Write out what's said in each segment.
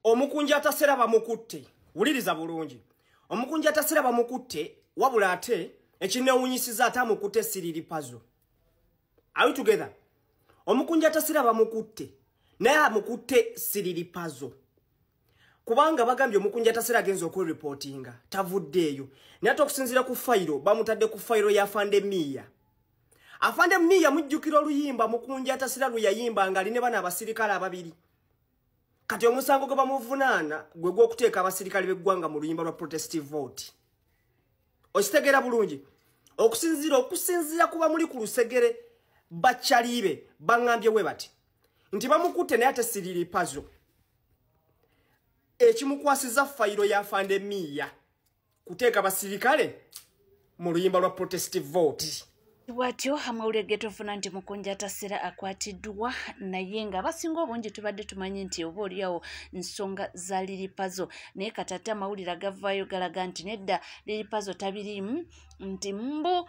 omukunja atasera bamukutte wuliriza bulungi omukunja atasera bamukutte wabula ate ekinewunyisiza atamukutte Sirili Puzzle. Are we together? Omukunja atasera bamukutte naye amukutte Sirili Puzzle. Kubanga bagambye omukunja atasera agenza okureportinga tavuddeeyo naye okusinziira ku fayiro bamutadde ku fayiro ya Afande Mia. Afande Mia mujjukira oluyimba mukunja atasera luyayimba nga aline bana abasirikale ababiri. Kati omusango gwe bamuvunaana gwe gw'okuteeka abasirikale b'eggwanga mu luyimba lwa protestive vote. Okitegeera bulungi okusinziira kuba muli ku lusegere bakyalibe bangambye we bati nti bamukutte naye ate Sirili Puzzle. Ekimukwasiza fayiro ya Afande Mia kuteeka basirikale mu luyimba lwa protestive vote. Watyo amawulire getofuna nti mukunja atasera akwatiddwa naye nga basinga obungi tubadde tumanyi nti oba oliawo nsonga za Lili Puzzle naye katata amawulire agavaayo galaga nti nedda Lili Puzzle tabirimu nti mbu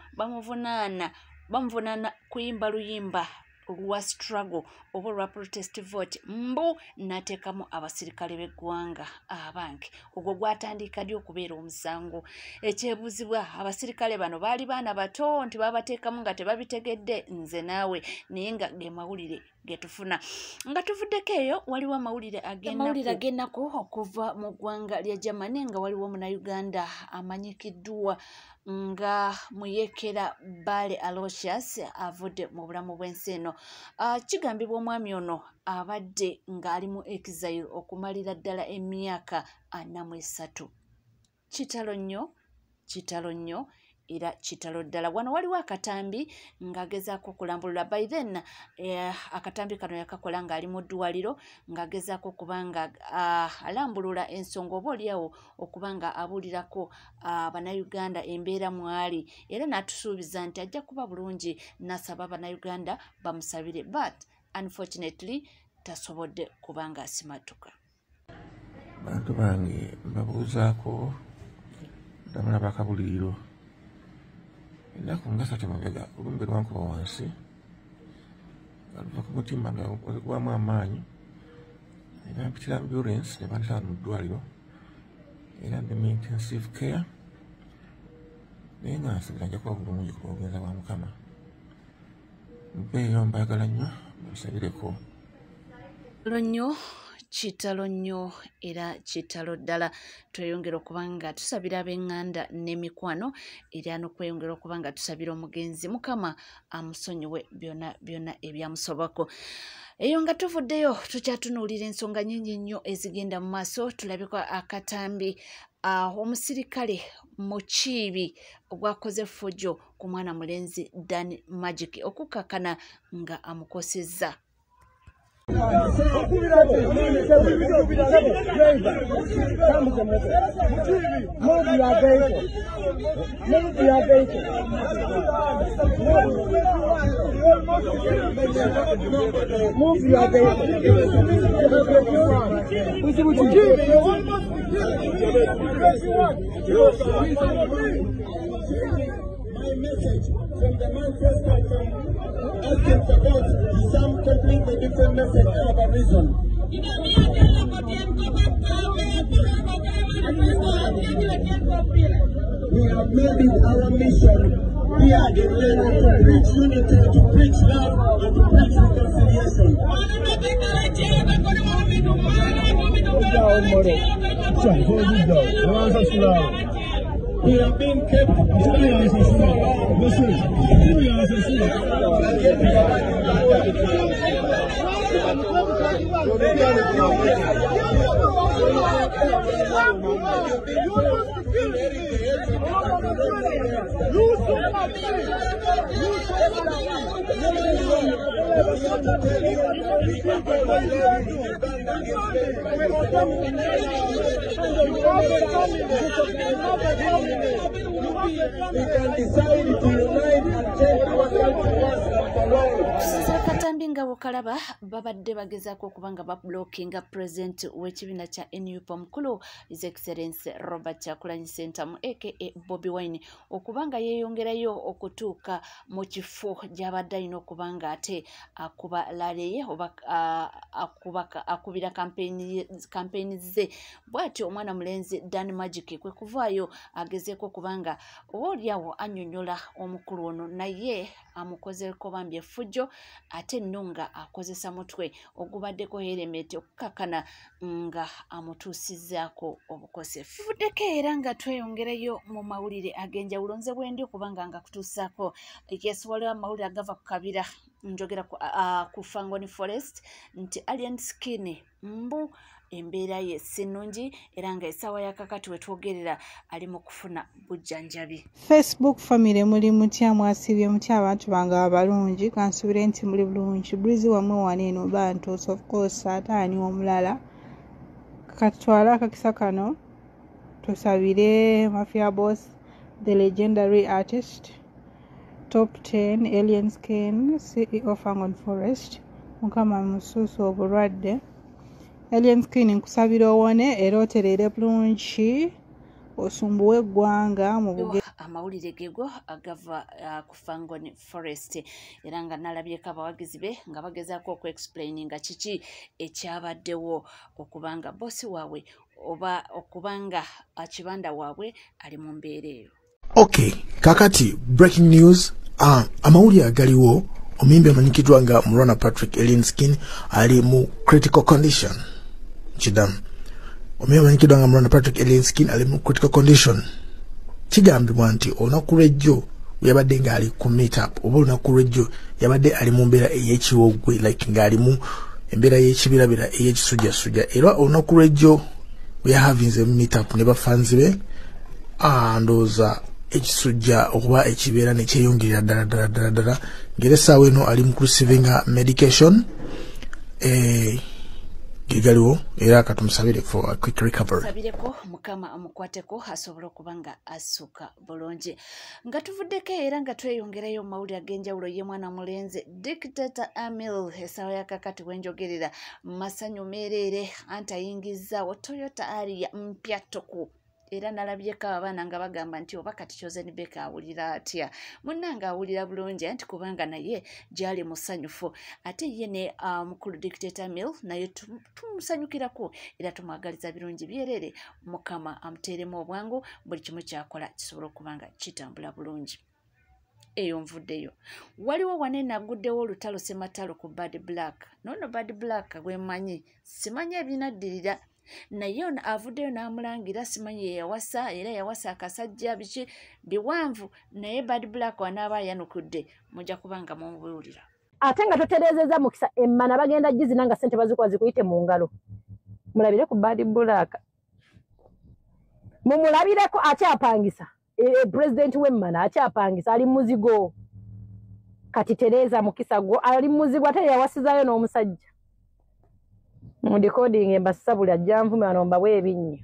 bamuvunaana kuyimba luyimba lwa struggle oba lwa protestive vote mbu nateekamu abasirikale b'eggwanga abange ogwo gwatandika ddi okubeera omusango ekyebuuzibwa abasirikale bano baali baana bato nti babateekamu nga tebabitegedde nze naawe naye nga ge mawulire getufuna nga tuvuddeko eyo waliwo amawulire agendako okuva mu ggwanga lya Germany nga waliwo Munnayuganda amanyikiddwa nga Muyekera Bale Aloysius avudde mu bulamu bw'ensi eno. Kigambibwa omwami ono abadde ng'ali mu exile okumalira ddala emyaka 43. Kitalo nnyo era kitalo ddala. Wano waliwo akatambi ng'agezaako okulambulula by then akatambi kano yakakola ng'ali mu ddwaliro ng'agezaako okuba nga alambulula ensonga oba oliawo okuba nga abuulirako Bannayuganda embeera mwali era n'atusuubiza nti ajja kuba bulungi n'asaba Bannayuganda bamusabire but unfortunately tasobodde kuba nga asimatuka. Bantu bange mbabuuzaako ndamala bakabuliriro ennaku nga 3 mabega olumbe lwankuba wansi aluva ku mutima nga ogwamu amaanyi era mpitira ambulance ne bantwala mu ddwaliro era ndi mu intensive care naye nga nsuubira nja kuba bulungi kuba obugenza bwa Mukama mpeeyo mbaagala nnyo musabireko kitalo nnyo era kitalo ddala tweyongera okuba nga tusabira ab'eŋŋanda n'emikwano era n'okweyongera okuba nga tusabira omugenzi Mukama amusonyiwe byonna ebyamusobako. Eyo nga tuvuddeyo tukyatunuulira ensonga nnyingi nnyo ezigenda mu maaso. Tulabeko akatambi omusirikale Mukiibi ogwakoze ffujjo ku mwana mulenzi Dan Magic okukakana nga amukosezza. My message from the Manchester asking about some completely different message for a reason. We have made it our mission here in Lagos to preach unity, to preach love, and to preach reconciliation. We have been kept Katambi nga wokalaba babadde bagezaako okubanga bablockinga president w'ekibiina kya NUP omukulu His Excellency Robert Kyagulanyi Ssentamu aka Bobi Wine okubanga yeeyongerayo okutuuka mu kifo gy'abadde alina okubanga ate akuba laleye oba akubira kampeyini ze bw'atyo omwana mulenzi Dan Magic kwe kuvaayo agezeeko okubanga oolyawo annyonnyola omukulu ono naye amukozeko bambi effujjo ate nno nga akozesa mutwe ogubaddeko helemeti okukakana nga amutuusizzaako obukosefu. Tuvuddeko era nga tweyongerayo mu mawulire ag'enjawulo nze bwendi okubanga nga kutuusaako yesuwaliwo amawulire agava ku kabira njogera ku Fangoni Forest nti Alien Skin mbu embeera ye si nnungi era nga essaawa yakakati wetwogerera ali mu kufuna bujjanjabi. Facebook family muli mutya mwasibye mutya abantu bange abalungi kansubire nti muli bulungi bulizi wamwe waneeno bantu of course ataani omulala katwala akakisa kano tusabire Mafia Boss the legendary artist top 10 Alien Skin CEO Fangoni Forest mukama mususu obulwadde Alien Skin nkusabira owone era otereere bulungi osumbuwe eggwanga mu buge amawulire gego agava ku Fangoni Forest era nga nalabyeko abawagizi be nga bagezaako okuexplaininga kiki ekyabaddewo okubanga bosi waabwe oba okubanga kibanda waabwe ali mu mbeera eyo. Okay, kakati breaking news amawulire agaliwo omuyimbi amanyikiddwa nga Murwana Patrick Alien Skin ali mu critical condition. Chidam omuyimbi amanyikiddwa nga Murwana Patrick Alien Skin ali mu critical condition. Kigambibwa nti olunaku lw'ejjo yabadde ng'ali ku meet up oba olunaku lw'ejjo yabadde ali mu mbeera ey'ekiwogwe like ng'ali mu embeera y'ekibirabira ey'ekisujjasujja era olunaku lw'ejjo we havinze meet up ne bafanzi be ndowooza ekisujja okuba ekibeera ne kyeyongerera ddala ng'era essaawa eno ali mu receiving medication galiwo era katumusabire for a quick recovery. Sabireko mukama amukwateko asobola okubanga asuka bulungi. Nga tuvuddeko era nga tweyongerayo mawulire ag'enjawulo ye mwana mulenzi Dictator Amil essaawa yakakati wenjogerera masanyu meerere anti ayingizzaawo Toyota Aria mpya ttuku era nalabyeko abaana nga bagamba nti oba kati Chosen Beka awulira atya munnanga awulira bulungi anti kubanga naye gyali musanyufu ate ye ne mukulu Dictator Mill naye tumusanyukirako era tumwagaliza birungi byerere mukama amuteeremu obwangu buli kimu kyakola kisobola okubanga kitambula bulungi. Eyo nvuddeyo waliwo wanene aguddewo olutalo sematalo ku Bad Black nono Bad Black gwemanyi simanyi ebinaddirira naye ono avuddeyo n'amulangira simanyi yeyawasa era yawasa akasajja biki biwanvu naye Bad Black wanaaba yanukudde mujja kubanga mubuulira ate nga totereezezza mukisa emmana bagenda gizina nga ssente bazikuba zikuyite mu ngalo mulabire ku Bad Black mumulabireko akyapangisa president w'emmana akyapangisa ali muzigo kati Tereza mukisa gwo ali muzigo ate yawasizaayo n'omusajja mu decoding embasa buli ajjanvume anomba bwebinnyo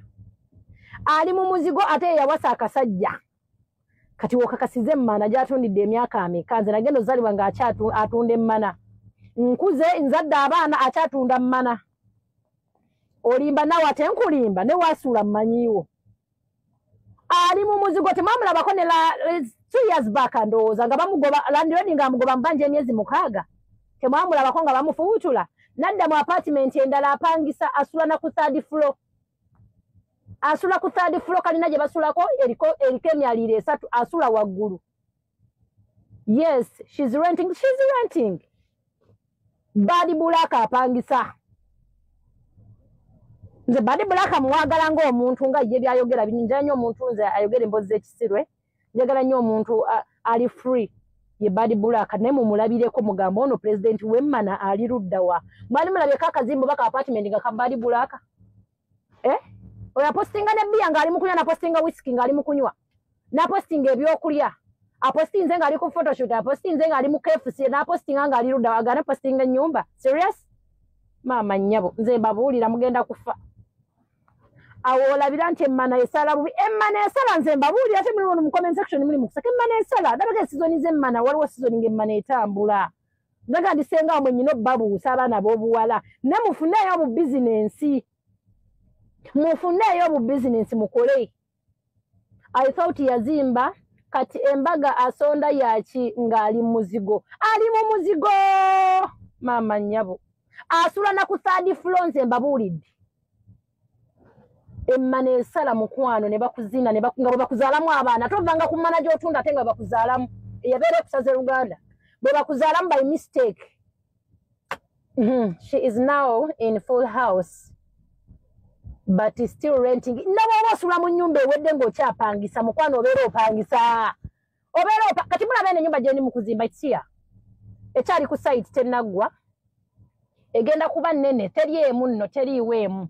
ali mu muzigo ate yawasa akasajja kati wokakasize emmana gyatundidde emyaka ameka nze nagenda ozalibwa nga atunda emmana nkuze nzadde abaana akyatunda mmana olimba nawe ate nkulimba ne wasuula mmanyiiwo ali mu muzigo temwamulabako ne 2 years back ndowooza nga bamugoba landlord nga amugoba mbanja emyezi 6 temwamulabako nga bamufuutula nadda mu apartment endala apangisa asula na ku 3rd floor asula ku 3rd floor kalina gye basulako eriko emyaliro 3 asula waggulu. Yes, she's renting. Bad Black apangisa nze Bad Black mwagala ng'omuntu nga ye byayogera binyinja nnyo omuntu nze ayogera emboozi z'ekisirwe njagala nnyo omuntu ali free ye Bad Black naye mumulabireko mugamba ono president w'emmana ali ludda wa mwali mulabye kakazimbo baka apartment nga ka Bad Black oya postinga ne bia nga ali mukunywa na postinga whisky nga ali mukunywa na postinga ebyokulya apostinze nga ali ku photoshoot apostinze nga ali mu KFC na postinga nga ali ludda wa gana postinga nyumba serious mama nyabo nze babuulira mugenda kufa awolabira nti emmana esala bubi emmana esala nze mbabuulira ate muli mu comment section muli mukusaka emmana esala dabaga season z'emmana waliwo season ng'emmana etambula Daga disenga mwe nyino babu sabana bobuwala ne mufuneyo mu business mukole. I thought yazimba kati embaga asonda yachi ngali muzigo mama nyabo asula na ku third floor embabulidde emmane sala mukwano ne bakuzina ne bakungabo bakuzalamu abaana tovanga ku manager otunda tenga bakuzalamu yabere kusaze Uganda bwe bakuzalamu by mistake. She is now in full house but is still renting. Nabo basula mu nyumba ewedde ng'okyapangisa mukwano obeera opangisa kati mulaba ennyumba gyendi mu kuzimba itsiya ekyali ku site tennaggwa egenda kuba nnene teri emu nno teriiweemu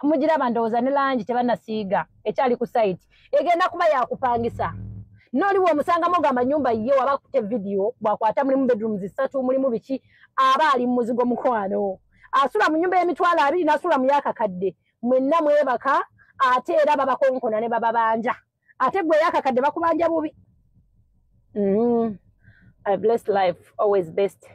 mugiraba ndowooza ne langi tebannasiiga ekyali ku site egenda kuba yakupangisa n'oliwo omusangamo ogamba nnyumba ye waba akute video bwakwata mulimu bedrooms 3 mulimu biki aba ali mu muzigo mukwano asula mu nyumba y'emitwalo 2 n'asula mu yakakadde mwenna mwebaka ate era babakonkona ne bababanja ate gwe yakakadde bakubanja bubi. A blessed life, always best.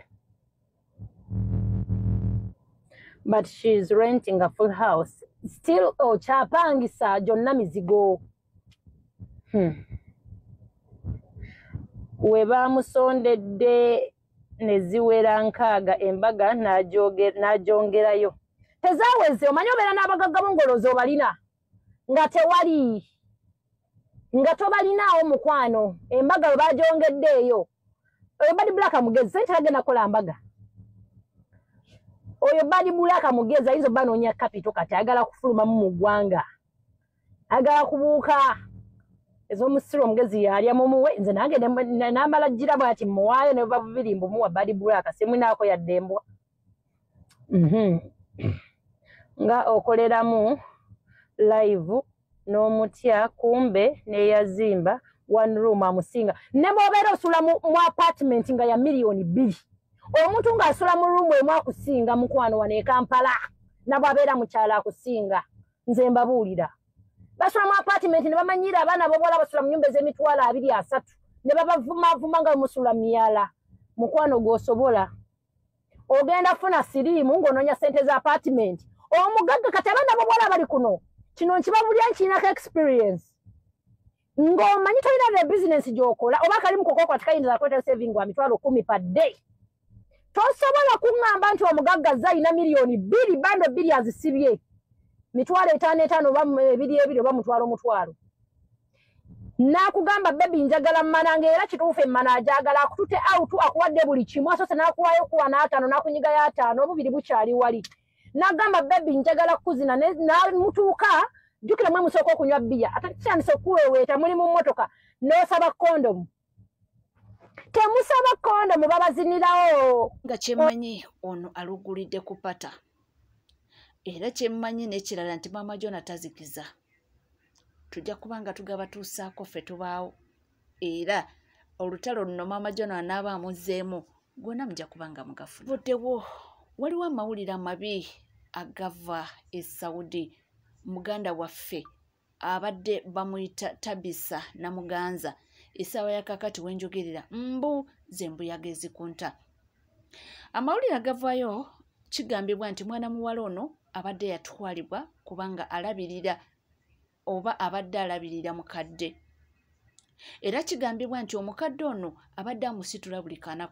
But she's renting a full house. Still chapangisa jonna mizigo. Weba musondedde neziwera nkaaga embaga najongerayo. Tezaweze omanyi obeera n'abagagga bongolozo balina nga tewali nga tobalinaawo mukwano embaga we bajongeddeeyo oyo badi bulaka mugezi sente agenda kola mbaga oyo badi bulaka mugezi ayinza banoonya kapito kati agala kufuluma mu ggwanga agala kubuuka ez'omusiro omugezi yalya mumuwe nze nange n'amala gira bwati muwaayo ne buba bubirimbu muwa badi bulaka simunaako yaddembwa nga okoleramu live n'omutya kumbe neyazimba one room amusinga ne bw'obeera osula mu apartment nga ya miliyoni 2 omuntu ng'asula mu room emu akusinga mukwano wano e Kampala nabw'abeera mukyala akusinga nze mbabuulira basula mu apartment ne bamanyira abaana bobola basula mu nyumba ez'emitwalo 2-3 ne babavumavuma nga musula myala mukwano gw'osobola ogenda funa siriimu ng'onoonya sente za apartment omugagga kati abaana bobola bali kuno kino nkibabulya nkirinako experience ng'omanyi tolina ne business gy'okola oba kali mukoko kati kayinza kweta saving wa mitwalo 10 per day tosobola kuŋŋamba nti omugagga zayina miliyoni 2 bando 2 azisibye mitwalo 5 oba 2 oba mutwalo nakugamba bebi njagala mmananga era kituufu emmana ajagala akutute out akuwadde buli kimu asose nakuwayo kuwa n'ataano nakunyiga ya 5 obubiri bukyali wali nagamba bebi njagala kuzina namutuuka jjukira mwe musooka okunywa bbiya ate kyandise okuweweeta muli mu mmotoka n'osaba kondomu temusaba kondomu babazinirawo nga kyemmanyi ono alugulidde ku pata era kyemmanyi n'ekirala nti maama Jona tazikiza tujja kubanga tugaba tuusaako ffe tubaawo era olutalo nno maama Jona anaaba amuzzeemu gwonna mujja kubanga mugafu buddewo waliwo amawulire amabi agava e Saudi muganda waffe abadde bamuyita Tabisa Namuganza essaawa ya kakati wenjogerera mbu zembuyaga ezikunta amawulire agavayo kigambibwa nti mwana muwala ono abadde yatwalibwa kubanga alabirira oba abadde alabirira mukadde era kigambibwa nti omukadde ono abadde amusitula buli kana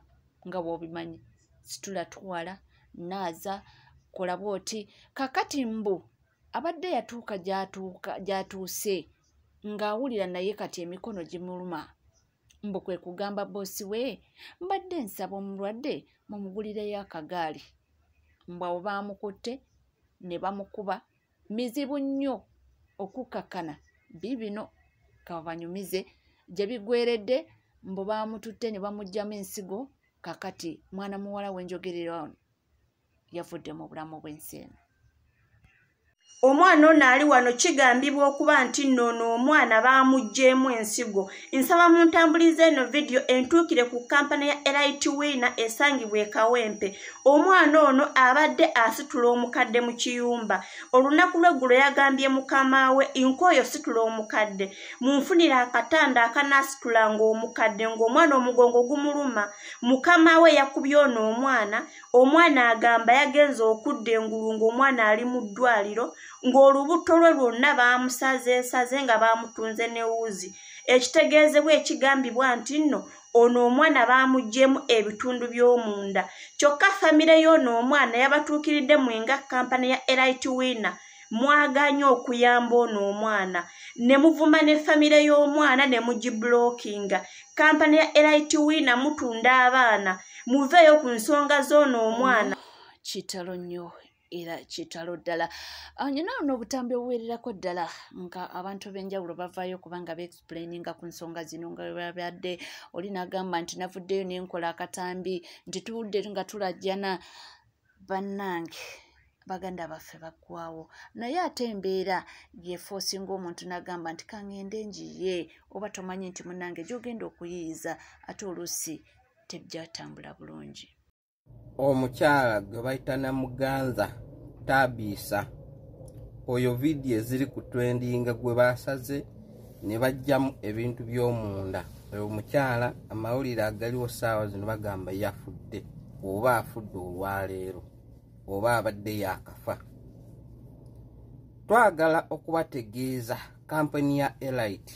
nga bw'obimanyi situla twala naaza kola bwoti kakati mbu abadde yatuuka gyatuuse ng'awulira naye kati emikono gimuluma mbu kwe kugamba boosi we mbadde nsaba omulwadde mumugulireyo akagaali mbu abo baamukutte ne bamukuba mizibu nnyo okukakkana bibino kabanyumize gye bigweredde mbu baamututte ne bamuggyamu ensigo kakati mwana muwala w'enjogerera ono yavudde mu bulamu bw'ensi eno. Omwana ono ali wano kigambibwa okuba nti nno omwana baamuggyeemu ensigo. Nsaba muntambulize eno video entuukire ku kampani ya Elite Winner esangibwa e Kawempe. omwana ono abadde asitula omukadde mu kiyumba. Olunaku lw'eggulo yagambye mukama we inkoyo situla omukadde munfunira akatanda akanasitulanga omukadde ng'omwana omugongo gumuluma. Mukama we yakubye ono omwana agamba yagenza okudda engulu ng'omwana ali mu ddwaliro ng'olubuto lwe lwonna baamusazeesaze nga baamutunze ne wuzi. Ekitegeezebwa ekigambibwa nti nno ono omwana baamuggyeemu ebitundu by'omunda. Kyokka famire y'ono omwana yabatuukiridde mwenga kampani ya Elite Winner mwaganye okuyamba ono omwana ne muvuma ne famire y'omwana ne mugiblockinga. Kampani ya Elite Winner mutunda abaana muveeyo ku nsonga z'ono omwana. Kitalo nnyo era kitalo ddala. Nyina n'obutambi obuwererako ddala nga abantu b'enjawulo bavaayo kubanga be-explaininga ku nsonga zino nga babadde oli n'agamba nti navuddeyo n'enkola akatambi nti tuwudde nga tulajjana bannange baganda baffe baggwawo naye ate embeera yefoosinga omuntu n'agamba nti kaŋŋende njiye oba tomanyi nti munnange gy'ogenda okuyiyiza ate oluusi tejjatambula bulungi. Omukyala gwe bayita Namuganza Tabiisa oyo vidiyo eziri ku trendinga gwe basaze ne bajjamu ebintu by'omunda. Oyo omukyala amawulire agaliwo ssaawa zino bagamba yafudde oba afudde olwaleero oba abadde yakafa. Twagala okubategeeza kampani ya Elite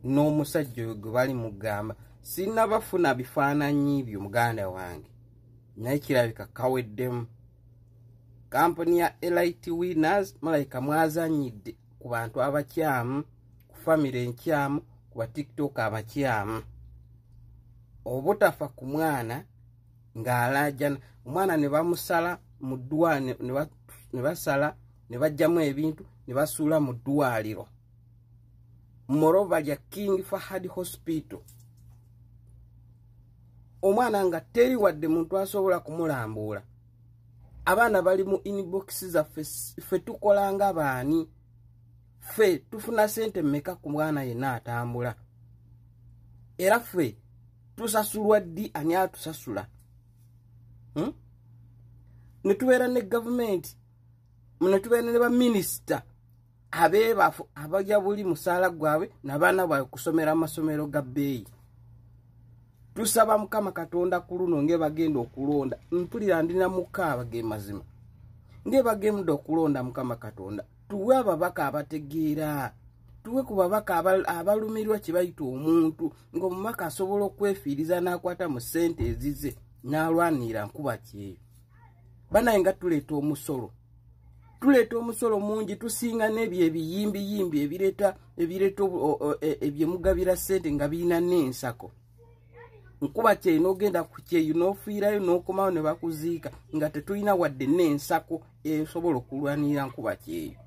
n'omusajja oyo gwe bali mugamba sinnabafuna bifaananyi byo muganda wange naye kirabika kaweddemu. Kampani ya Elite Winners malayika mwazanyidde ku bantu abakyamu, ku famire enkyamu, ku batiktok abakyamu. Obutafa ku mwana ng'alaajana omwana ne bamusala mu ddwaliro ne basala ne bajjamu ebintu ne basuula mu ddwaliro Morova lya King Fahad Hospital. Omwana nga teri wadde muntu asobola kumulambuula. Abaana bali mu inbox zaffe ffe tukola nga baani. Ffe tufuna sente mmeka ku mwana yenna atambula. Era ffe tusasulwa ddi ani atusasula. Ne tubeera ne gavumenti ne tubeera ne baminisita abeebafu abajja buli musaala gwabwe n'abaana baabwe kusomera amasomero ga bbeeyi. Tusaba Mukama Katonda ku luno ng'ebagenda okulonda mpulira ndina mukaaba ge mazima ng'ebagenda okulonda Mukama Katonda tuwe ababaka abategeera tuwe ku babaka abalumirwa kye bayita omuntu ng'omumaka asobola okwefiiriza n'akwata mu ssente ezize n'alwanira nkuba kyeyo. Banaye nga tuleeta omusolo mungi tusinga n'ebyo ebiyimbi ebireeta ebyemugabira ssente nga birina n'ensako. Nkuba kyeyo n'ogenda ku kyeyo n'ofiirayo n'okomawo ne bakuziika nga tetulina wadde n'ensako esobola okulwanira nkuba kyeyo.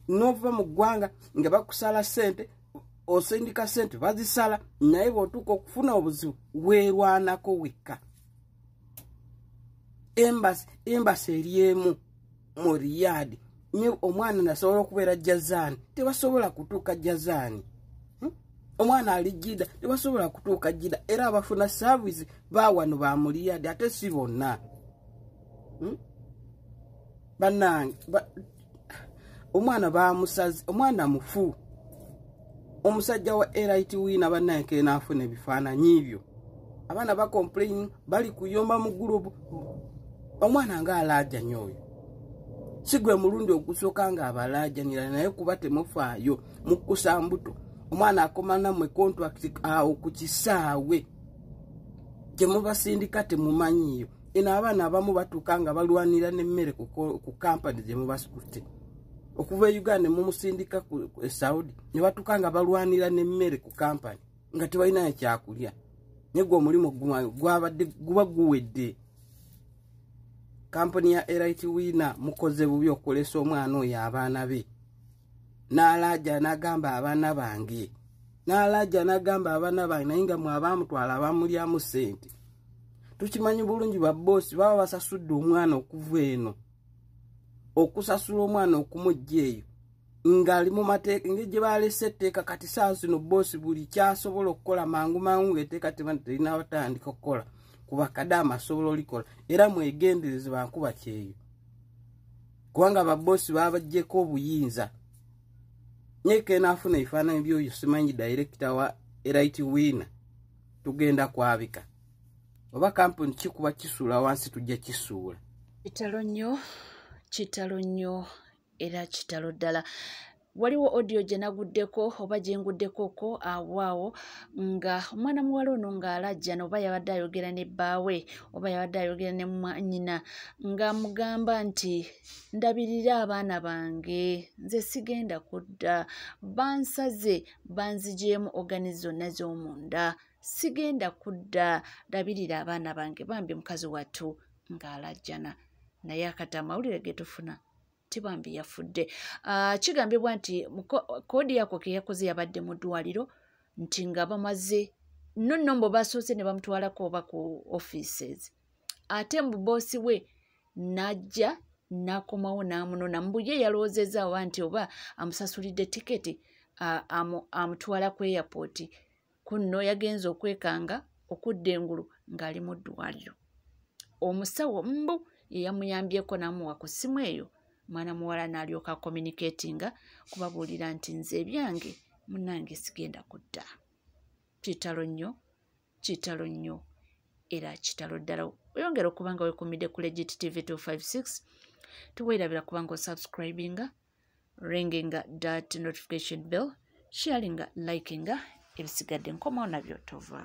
N'ova mu ggwanga nga bakusala ssente osindika ssente bazisala naye bw'otuuka okufuna obuzibu weerwanako wekka. Embasi eryemu mu Riyadh nye omwana nasobola okubeera Jazaani tebasobola kutuuka Jazaani. Omwana ali Jida tebasobola kutuuka Jida era abafuna service baawano ba mu Riyadh ate si bonna. Bannange omwana baamusazi omwana mufu. Omusajja wa Elite Winner bannange naafuna ebifaananyi byo. Abaana ba complain bali kuyomba mu group. Omwana nga alaaja nyoyo. Sigwe mulundi okusooka nga abalaajanira naye kuba temufaayo mukusa mbuto. Omwana akomana mwe contract awo ku kisaawe. Gye mubasindika temumanyiyo. Eno abaana abamu batuuka nga balwanira n'emmere ku kampani gye mubasikutte. Okuva e Uganda mumusindika ku Saudi ne batuuka nga balwanira n'emmere ku kampani nga tebalina ekyakulya. Naye gwe omulimu gwabadde guba guwedde. Kampani ya Elite Winner mukoze bubi okolesa omwana oyo abaana be. N'alaaja n'agamba abaana bange. N'alaaja n'agamba abaana bange naye nga mwe abaamutwala abamulyamu ssente. Tukimanyi bulungi babboosi baba basasudde omwana okuva eno. Okusasula omwana okumujja eyo ng'ali mu mateeka ng'egye baalese etteeka kati saa zino bboosi buli kyasobola okukola mangu ng'etteeka terina batandika okukola. kuba kadama asobola olikola era mwegendereze bankuba kyeyo kubanga ababosi babajjeko obuyinza nyeke naafuna ebifaananyi byoyo simanyi director wa Elite Winner tugenda kwabika oba kampuni kikuba kisuula wansi tujja kisuula kitalo nnyo era kitalo ddala. Waliwo audio gye naguddeko oba gye nguddeko ko awaawo nga omwana muwala ono ng'alajja oba yabadde ayogera ne bbaawe oba yabadde ayogera ne nnyina ng'amugamba nti ndabirira abaana bange nze sigenda kudda bansaze banzigyemu ogani zonna z'omunda sigenda kudda ndabirira abaana bange bambi mukazi wattu ng'alajjana naye akati amawulire ge tufuna tibambi yafudde. Kigambibwa nti koodi yako ke yakoze yabadde mu ddwaliro nti nga bamaze nonno mbo basoose ne bamutwalako oba ku offices ate mu boosi we n'ajja n'akomawo n'amunona mbu ye yalowoozezaawo nti oba amusasulidde tiketi amutwala ku airport kunno yagenze okwekanga okudda engulu ng'ali mu ddwaliro. Omusawo mbu ye yamuyambyeko n'amuwa ku ssimu eyo mwana muwala n'alyoka communicatinga kubabuulira nti nze ebyange munnange sigenda kudda. Kitalo nnyo era kitalo ddala. Oyongera okuba nga weekumidde ku Legit TV 256 tuweerabira kubanga osubscribinga ringinga that notification bell sharinga likinga ebisigadde nkomawo nabyo tova.